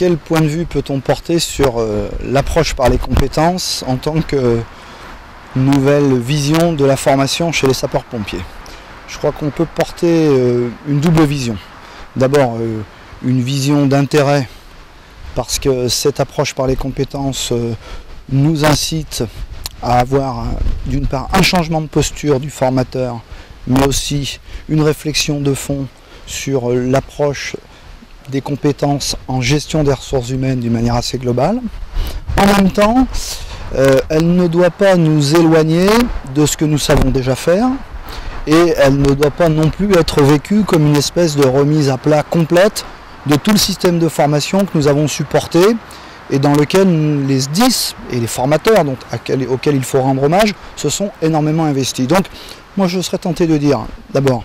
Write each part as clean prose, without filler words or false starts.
quel point de vue peut-on porter sur l'approche par les compétences en tant que nouvelle vision de la formation chez les sapeurs-pompiers? Je crois qu'on peut porter une double vision. D'abord, une vision d'intérêt, parce que cette approche par les compétences nous incite à avoir d'une part un changement de posture du formateur, mais aussi une réflexion de fond sur l'approche des compétences en gestion des ressources humaines d'une manière assez globale. En même temps, elle ne doit pas nous éloigner de ce que nous savons déjà faire, et elle ne doit pas non plus être vécue comme une espèce de remise à plat complète de tout le système de formation que nous avons supporté et dans lequel les SDIS et les formateurs auxquels il faut rendre hommage se sont énormément investis. Donc moi je serais tenté de dire d'abord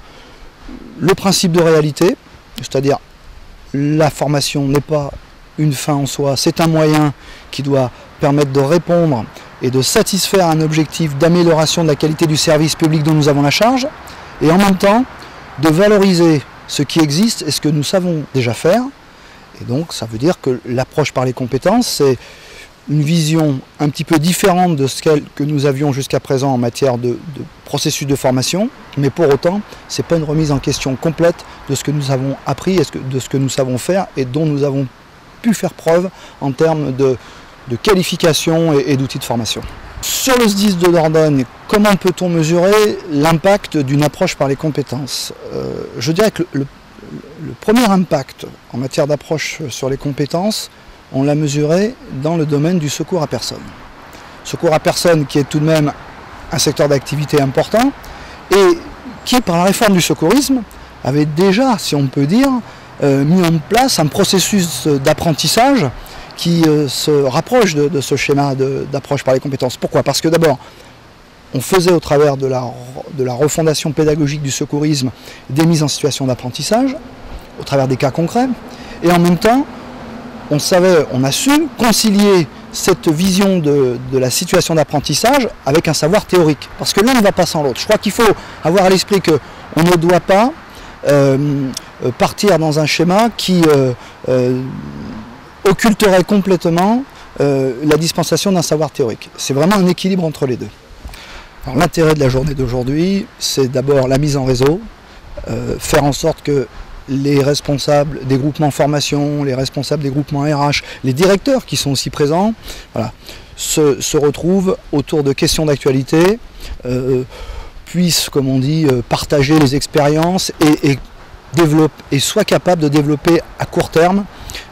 le principe de réalité, c'est-à-dire la formation n'est pas une fin en soi, c'est un moyen qui doit permettre de répondre et de satisfaire un objectif d'amélioration de la qualité du service public dont nous avons la charge, et en même temps de valoriser ce qui existe et ce que nous savons déjà faire. Et donc ça veut dire que l'approche par les compétences, c'est une vision un petit peu différente de ce que nous avions jusqu'à présent en matière de processus de formation, mais pour autant, ce n'est pas une remise en question complète de ce que nous avons appris, de ce que nous savons faire et dont nous avons pu faire preuve en termes de qualification et d'outils de formation. Sur le SDIS de Dordogne, comment peut-on mesurer l'impact d'une approche par les compétences? Je dirais que le premier impact en matière d'approche sur les compétences, on l'a mesuré dans le domaine du secours à personne. Secours à personne qui est tout de même un secteur d'activité important et qui, par la réforme du secourisme, avait déjà, si on peut dire, mis en place un processus d'apprentissage qui se rapproche de ce schéma d'approche par les compétences. Pourquoi? Parce que d'abord, on faisait au travers de la refondation pédagogique du secourisme des mises en situation d'apprentissage, au travers des cas concrets, et en même temps, on a su concilier cette vision de la situation d'apprentissage avec un savoir théorique. Parce que l'un ne va pas sans l'autre. Je crois qu'il faut avoir à l'esprit qu'on ne doit pas partir dans un schéma qui occulterait complètement la dispensation d'un savoir théorique. C'est vraiment un équilibre entre les deux. Alors l'intérêt de la journée d'aujourd'hui, c'est d'abord la mise en réseau, faire en sorte que les responsables des groupements formation, les responsables des groupements RH, les directeurs qui sont aussi présents, voilà, se retrouvent autour de questions d'actualité, puissent, comme on dit, partager les expériences et soient capables de développer à court terme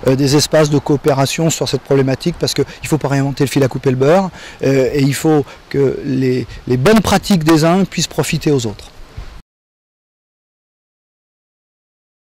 des espaces de coopération sur cette problématique, parce qu'il ne faut pas réinventer le fil à couper le beurre, et il faut que les bonnes pratiques des uns puissent profiter aux autres.